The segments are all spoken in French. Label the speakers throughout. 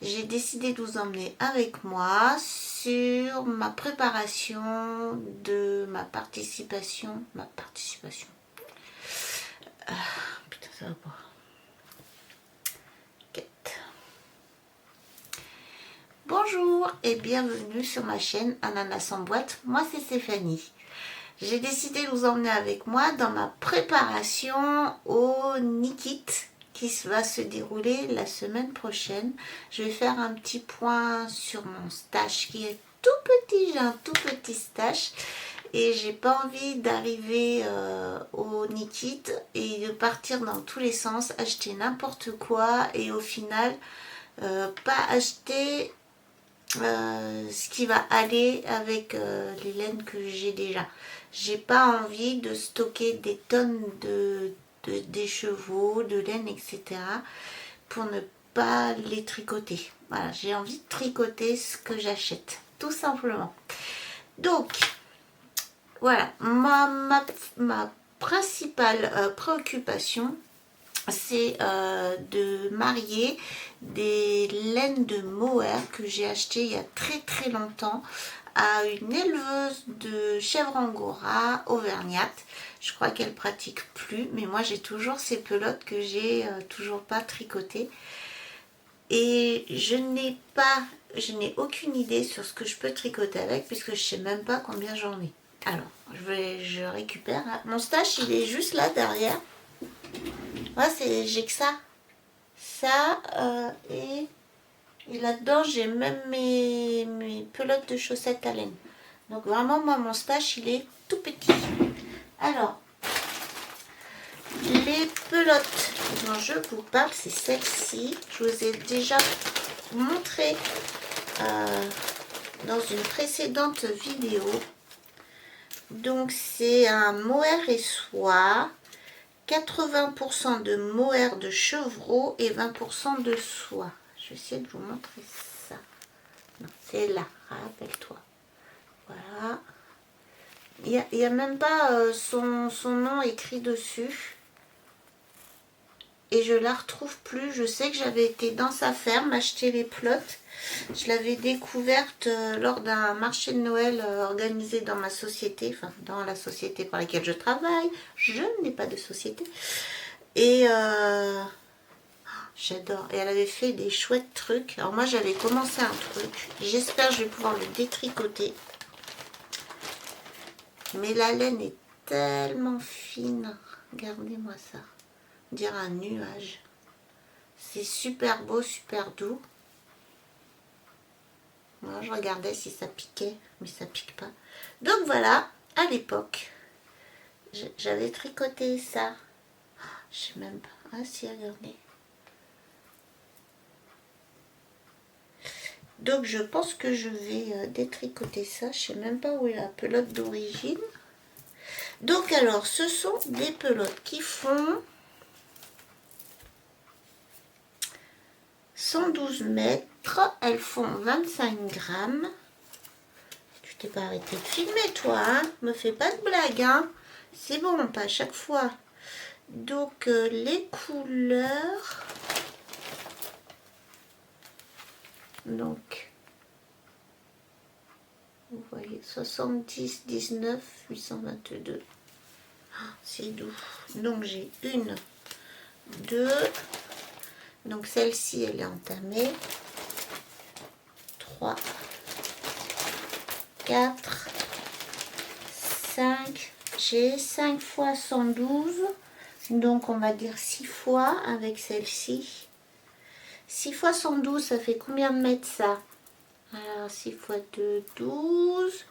Speaker 1: j'ai décidé de vous emmener avec moi sur ma préparation de ma participation. Putain, ça va pas. Bonjour et bienvenue sur ma chaîne Ananas en boîte, moi c'est Stéphanie. J'ai décidé de vous emmener avec moi dans ma préparation au Nikit qui va se dérouler la semaine prochaine. Je vais faire un petit point sur mon stage qui est tout petit, j'ai un tout petit stage et j'ai pas envie d'arriver au Nikit et de partir dans tous les sens, acheter n'importe quoi et au final pas acheter ce qui va aller avec les laines que j'ai déjà. J'ai pas envie de stocker des tonnes des chevaux, de laine, etc. pour ne pas les tricoter. Voilà, j'ai envie de tricoter ce que j'achète, tout simplement. Donc, voilà, ma principale préoccupation, c'est de marier des laines de mohair que j'ai acheté il y a très longtemps à une éleveuse de chèvres angora auvergnate. Je crois qu'elle pratique plus, mais moi j'ai toujours ces pelotes que j'ai toujours pas tricotées. Et je n'ai aucune idée sur ce que je peux tricoter avec, puisque je sais même pas combien j'en ai. Alors, je récupère. Mon stash, il est juste là derrière. Moi, j'ai que ça. Ça, et là-dedans, j'ai même mes pelotes de chaussettes à laine. Donc vraiment, moi, mon stash, il est tout petit. Alors, les pelotes dont je vous parle, c'est celle-ci. Je vous ai déjà montré dans une précédente vidéo. Donc, c'est un mohair et soie. 80% de mohair de chevreau et 20% de soie. Je vais essayer de vous montrer ça. C'est là, rappelle-toi. Voilà. Il n'y a même pas son nom écrit dessus. Et je la retrouve plus. Je sais que j'avais été dans sa ferme acheter les pelotes. Je l'avais découverte lors d'un marché de Noël organisé dans ma société, enfin dans la société par laquelle je travaille. Je n'ai pas de société. Et j'adore. Et elle avait fait des chouettes trucs. Alors moi j'avais commencé un truc. J'espère que je vais pouvoir le détricoter. Mais la laine est tellement fine. Regardez-moi ça. On dirait un nuage. C'est super beau, super doux. Moi, je regardais si ça piquait, mais ça pique pas. Donc voilà, à l'époque, j'avais tricoté ça. Je sais même pas. Ah si, regardez. Donc je pense que je vais détricoter ça. Je sais même pas où est la pelote d'origine. Donc alors, ce sont des pelotes qui font 112 mètres. Elles font 25 grammes. Tu t'es pas arrêté de filmer, toi, hein? Me fais pas de blagues, hein? C'est bon, pas à chaque fois. Donc, les couleurs... Donc, vous voyez, 70, 19, 822. C'est doux. Donc, j'ai une, deux... Donc, celle-ci, elle est entamée. 3, 4, 5, j'ai 5 fois 112, donc on va dire 6 fois avec celle-ci. 6 fois 112, ça fait combien de mètres ça? Alors 6 fois 2, 12.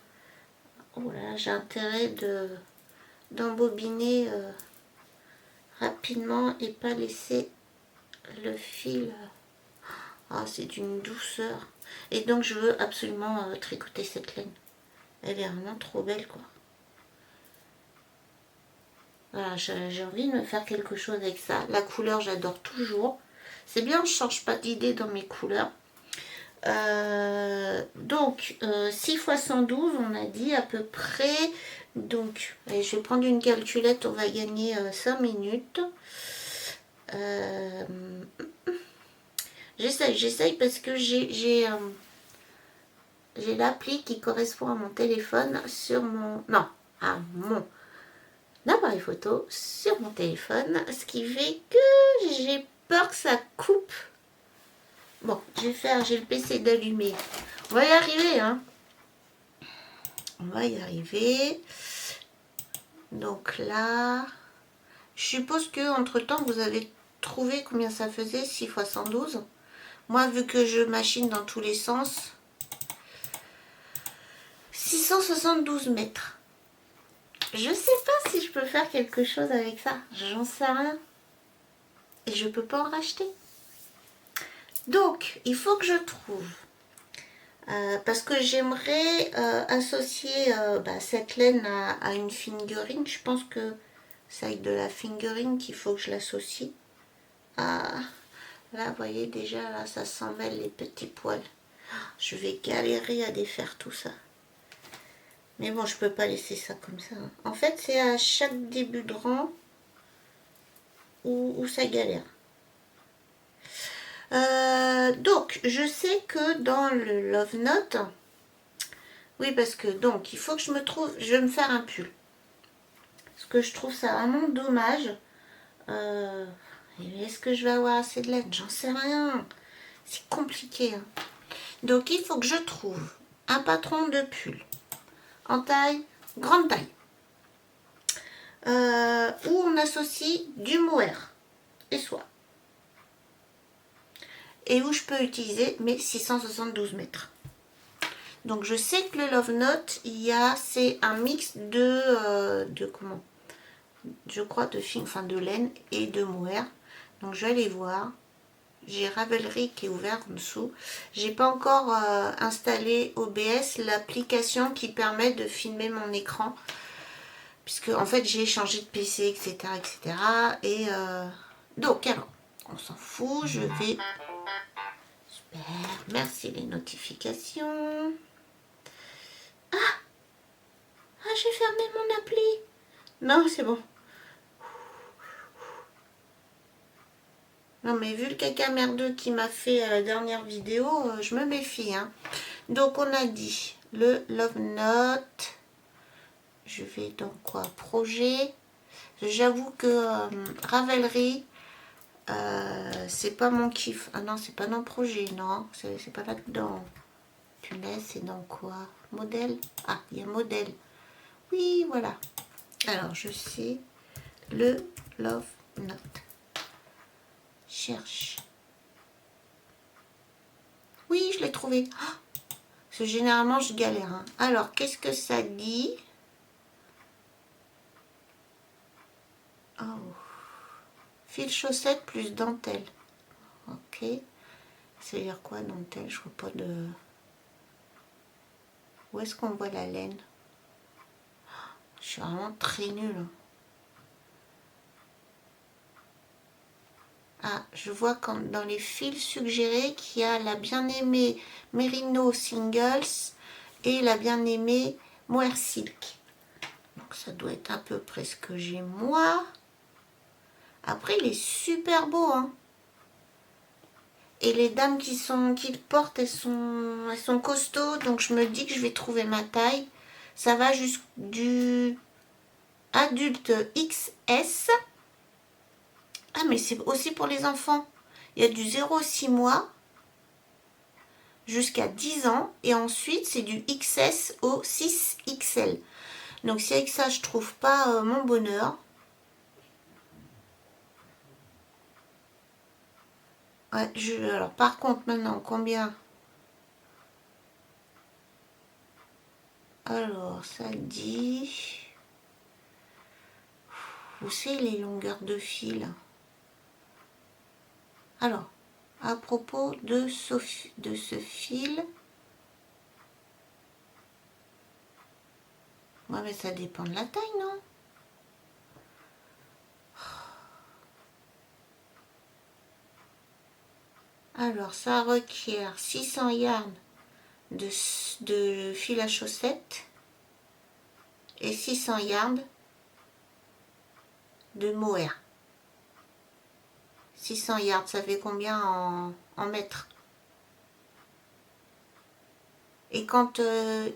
Speaker 1: Oh là, j'ai intérêt d'embobiner rapidement et pas laisser le fil. Ah, c'est d'une douceur. Et donc je veux absolument tricoter cette laine. Elle est vraiment trop belle, quoi. Voilà, j'ai envie de me faire quelque chose avec ça. La couleur, j'adore toujours. C'est bien, je ne change pas d'idée dans mes couleurs. Donc, 6 fois 112, on a dit à peu près. Donc, allez, je vais prendre une calculette, on va gagner 5 minutes. J'essaye parce que j'ai l'appli qui correspond à mon téléphone sur mon... Non, à mon appareil photo sur mon téléphone, ce qui fait que j'ai peur que ça coupe. Bon, j'ai le PC d'allumer. On va y arriver, hein. On va y arriver. Donc là, je suppose que entre temps vous avez trouvé combien ça faisait 6 fois 112. Moi, vu que je machine dans tous les sens, 672 mètres. Je sais pas si je peux faire quelque chose avec ça. J'en sais rien. Et je peux pas en racheter. Donc, il faut que je trouve. Parce que j'aimerais associer cette laine à une fingering. Je pense que c'est avec de la fingering qu'il faut que je l'associe. Ah, là, vous voyez déjà, là, ça s'en mêle les petits poils. Je vais galérer à défaire tout ça. Mais bon, je peux pas laisser ça comme ça. En fait, c'est à chaque début de rang où ça galère. Donc, je sais que dans le Love Note, oui, parce que donc, il faut que je me trouve, je vais me faire un pull. Parce que je trouve ça vraiment dommage. Est-ce que je vais avoir assez de laine? J'en sais rien. C'est compliqué. Hein. Donc, il faut que je trouve un patron de pull en taille, grande taille. Où on associe du mohair et soie. Et où je peux utiliser mes 672 mètres. Donc je sais que le Love Note, c'est un mix de comment? Je crois de laine et de mohair. Donc je vais aller voir. J'ai Ravelry qui est ouvert en dessous. J'ai pas encore installé OBS, l'application qui permet de filmer mon écran. Puisque en fait j'ai changé de PC, etc. etc. Et donc alors, on s'en fout, je vais... Super, merci les notifications. Ah, j'ai fermé mon appli. Non, c'est bon. Non, mais vu le caca merdeux qu'il m'a fait à la dernière vidéo, je me méfie. Hein. Donc, on a dit le Love Note. Je vais dans quoi? Projet. J'avoue que Ravelry, c'est pas mon kiff. Ah non, c'est pas dans projet, non. C'est pas là-dedans. Punaise, c'est dans quoi? Modèle. Ah, il y a modèle. Oui, voilà. Alors, je sais le Love Note. Cherche. Oui, je l'ai trouvé. Oh, parce que généralement, je galère. Hein. Alors, qu'est-ce que ça dit? Oh. Fil chaussette plus dentelle. Ok. Ça veut dire quoi, dentelle? Je vois pas de... Où est-ce qu'on voit la laine? Je suis vraiment très nulle. Ah, je vois dans les fils suggérés qu'il y a la bien-aimée Merino Singles et la bien-aimée Mohair Silk. Donc ça doit être à peu près ce que j'ai moi. Après, il est super beau. Hein. Et les dames qui le portent, elles sont costauds. Donc je me dis que je vais trouver ma taille. Ça va jusqu'du adulte XS. Ah, mais c'est aussi pour les enfants. Il y a du 0,6 mois jusqu'à 10 ans. Et ensuite, c'est du XS au 6XL. Donc, si avec ça, je trouve pas mon bonheur. Ouais, alors, par contre, maintenant, combien? Alors, ça dit... Où c'est les longueurs de fil? Alors, à propos de ce fil... Ouais, mais ça dépend de la taille, non? Alors, ça requiert 600 yards de fil à chaussettes et 600 yards de mohair. 600 yards, ça fait combien en mètres. Et quand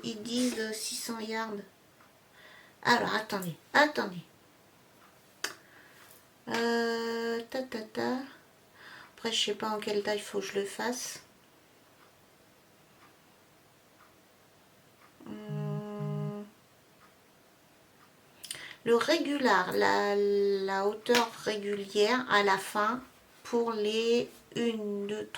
Speaker 1: ils disent 600 yards... Alors, attendez. Après, je sais pas en quelle taille il faut que je le fasse. Le régular, la hauteur régulière à la fin pour les 1, 2,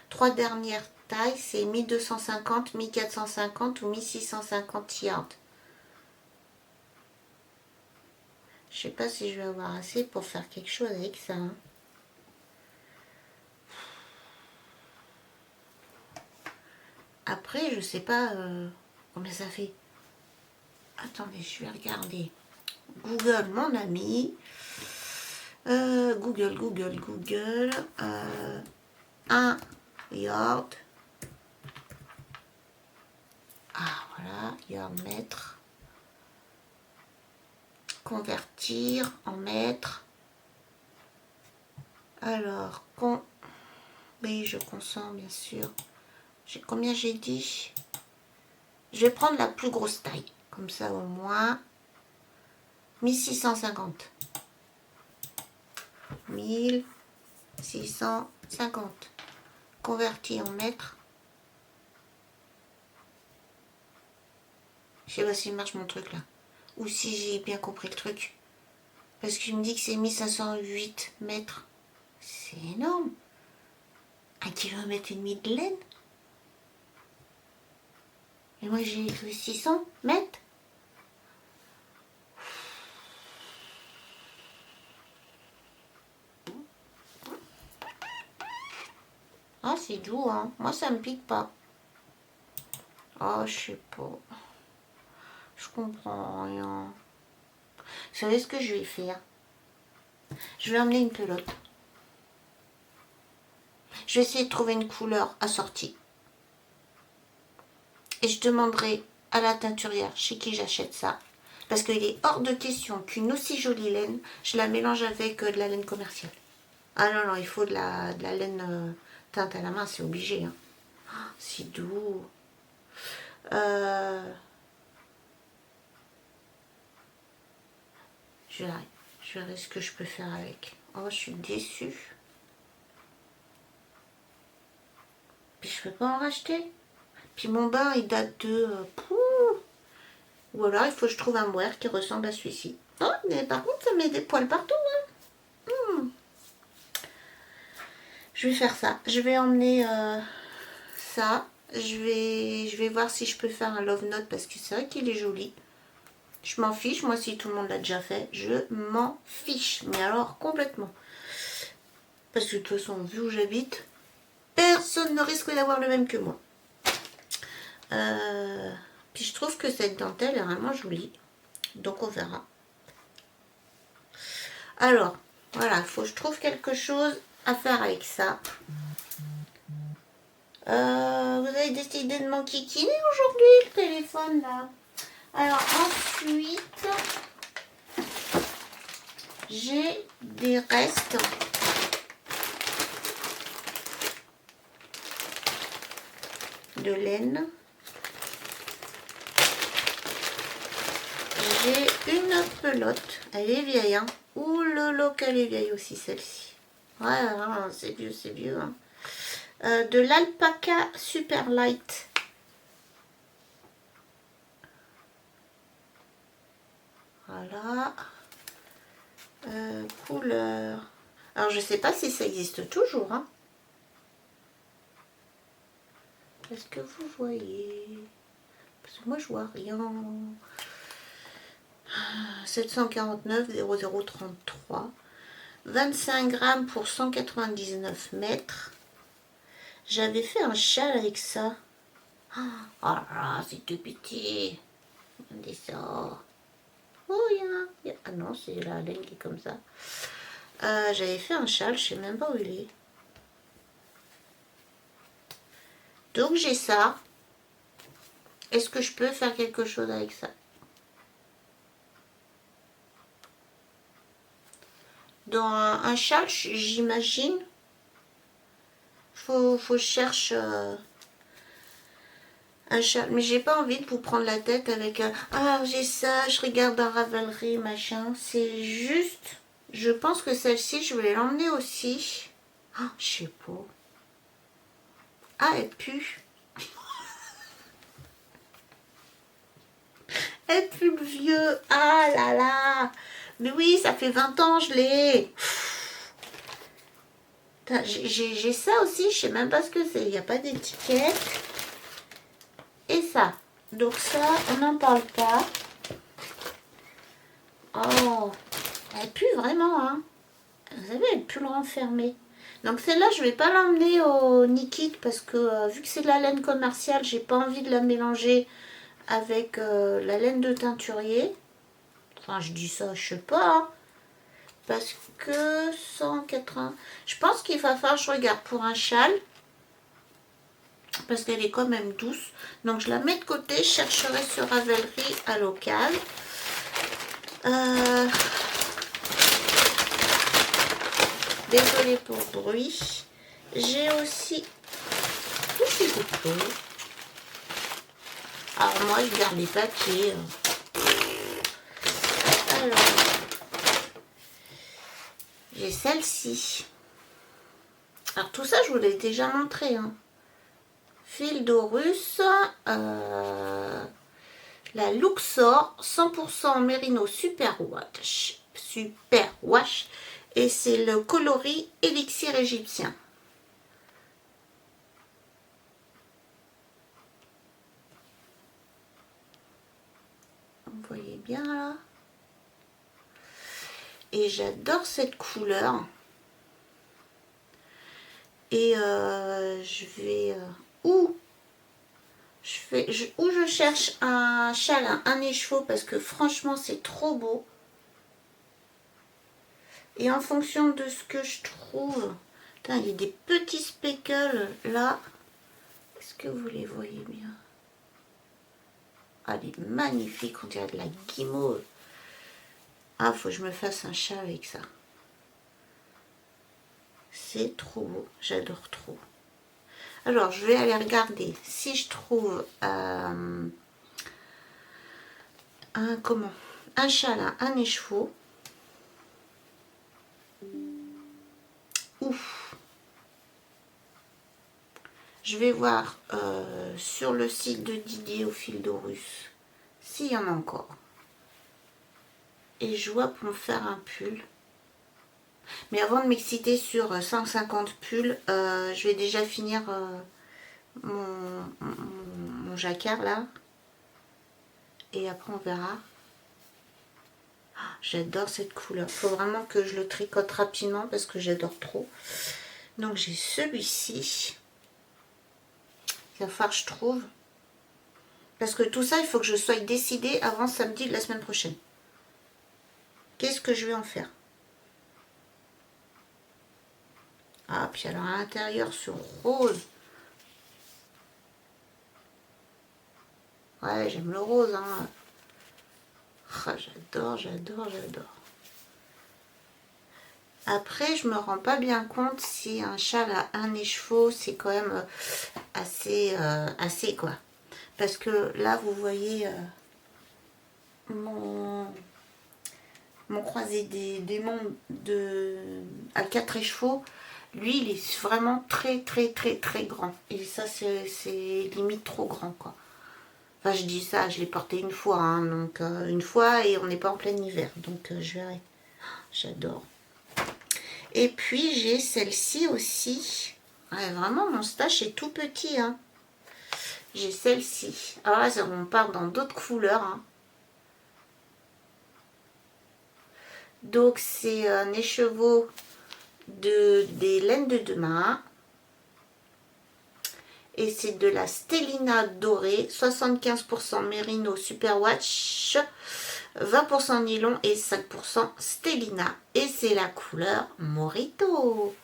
Speaker 1: 3 dernières tailles, c'est 1250, 1450 ou 1650 yards. Je sais pas si je vais avoir assez pour faire quelque chose avec ça. Hein. Après, je sais pas combien ça fait. Attendez, je vais regarder. Google, mon ami. Google. 1 yard. Ah, voilà, yard mètre. Convertir en mètres. Alors, oui, je consens, bien sûr. Combien j'ai dit? Je vais prendre la plus grosse taille. Comme ça, au moins. 1650. 1650. Converti en mètres. Je sais pas s'il marche mon truc là. Ou si j'ai bien compris le truc. Parce qu'il me dit que c'est 1508 mètres. C'est énorme. 1,5 km de laine. Et moi j'ai écrit 600 mètres. Ah, c'est doux, hein. Moi, ça me pique pas. Oh, je sais pas. Je comprends rien. Vous savez ce que je vais faire? Je vais emmener une pelote. Je vais essayer de trouver une couleur assortie. Et je demanderai à la teinturière chez qui j'achète ça. Parce qu'il est hors de question qu'une aussi jolie laine, je la mélange avec de la laine commerciale. Ah non, il faut de la laine teinte à la main, c'est obligé. Hein. Oh, c'est doux. Je verrai ce que je peux faire avec. Oh, je suis déçue. Puis je peux pas en racheter. Puis mon bain, il date de... ou alors, il faut que je trouve un mohair qui ressemble à celui-ci. Oh, mais par contre, ça met des poils partout. Hein. Je vais faire ça. Je vais emmener ça. Je vais voir si je peux faire un love note parce que c'est vrai qu'il est joli. Je m'en fiche. Moi, si tout le monde l'a déjà fait, je m'en fiche. Mais alors, complètement. Parce que de toute façon, vu où j'habite, personne ne risque d'avoir le même que moi. Puis je trouve que cette dentelle est vraiment jolie. Donc on verra. Alors, voilà, il faut que je trouve quelque chose à faire avec ça. Vous avez décidé de m'enquiquiner aujourd'hui, le téléphone, là. Alors, ensuite, j'ai des restes de laine. J'ai une pelote. Elle est vieille, hein. Ouh lolo, qu'elle est vieille aussi, celle-ci. Ouais, c'est vieux, hein. De l'alpaca super light. Voilà. Couleur. Alors, je sais pas si ça existe toujours, hein. Est-ce que vous voyez? Parce que moi, je vois rien. 749 0033. 25 grammes pour 199 mètres. J'avais fait un châle avec ça. Oh là là, c'est tout petit. Regardez ça. Oh, il y a... Ah non, c'est la laine qui est comme ça. J'avais fait un châle, je sais même pas où il est. Donc j'ai ça. Est-ce que je peux faire quelque chose avec ça? Dans un châle, j'imagine, faut que je cherche un châle. Mais j'ai pas envie de vous prendre la tête avec ah, j'ai ça, je regarde un Ravelry, machin. C'est juste, je pense que celle-ci, je vais l'emmener aussi. Ah, je sais pas. Ah, elle pue. Elle pue le vieux. Ah là là. Mais oui, ça fait 20 ans, je l'ai. J'ai ça aussi, je sais même pas ce que c'est. Il n'y a pas d'étiquette. Et ça. Donc ça, on n'en parle pas. Oh, elle pue vraiment, hein. Vous savez, elle pue le renfermer. Donc celle-là, je vais pas l'emmener au Nikit parce que vu que c'est de la laine commerciale, j'ai pas envie de la mélanger avec la laine de teinturier. Enfin, je dis ça, je sais pas. Hein. Parce que 180... Je pense qu'il va falloir que je regarde pour un châle. Parce qu'elle est quand même douce. Donc je la mets de côté. Je chercherai sur Ravelry à local. Désolée pour le bruit. J'ai aussi tout ces choses. Alors moi je garde les papiers. Alors, j'ai celle-ci. Alors tout ça je vous l'ai déjà montré. Hein. Fil d'Orus. La Luxor 100% Mérino Super Wash. Super Wash. Et c'est le coloris élixir égyptien. Vous voyez bien là. Et j'adore cette couleur. Et je vais... où je cherche un châle, un écheveau parce que franchement c'est trop beau. Et en fonction de ce que je trouve... Putain, il y a des petits speckles là. Est-ce que vous les voyez bien? Ah, elle est magnifique, on dirait de la guimauve. Ah, faut que je me fasse un châle avec ça. C'est trop beau, j'adore trop. Alors, je vais aller regarder si je trouve un châle, un écheveau. Ouf. Je vais voir sur le site de Didier au fil d'Orus s'il y en a encore. Et je vois pour me faire un pull. Mais avant de m'exciter sur 150 pulls, je vais déjà finir mon jacquard là. Et après on verra. Oh, j'adore cette couleur. Il faut vraiment que je le tricote rapidement parce que j'adore trop. Donc j'ai celui-ci. Il va falloir que je trouve. Parce que tout ça, il faut que je sois décidée avant samedi de la semaine prochaine. Qu'est-ce que je vais en faire? Ah, puis alors à l'intérieur sur rose. Ouais, j'aime le rose, hein. Oh, j'adore, j'adore, j'adore. Après, je me rends pas bien compte si un châle à un écheveau, c'est quand même assez quoi. Parce que là, vous voyez mon croisé des mondes à 4 écheveaux. Lui, il est vraiment très grand. Et ça, c'est limite trop grand, quoi. Enfin, je dis ça, je l'ai porté une fois, hein, donc une fois, et on n'est pas en plein hiver. Donc, je verrai. J'adore. Et puis, j'ai celle-ci aussi. Ouais, vraiment, mon stash est tout petit, hein. J'ai celle-ci. Alors là, on part dans d'autres couleurs, hein. Donc, c'est un écheveau des laines de demain. Et c'est de la Stellina dorée, 75% Mérino Super Watch, 20% nylon et 5% Stellina. Et c'est la couleur Morito.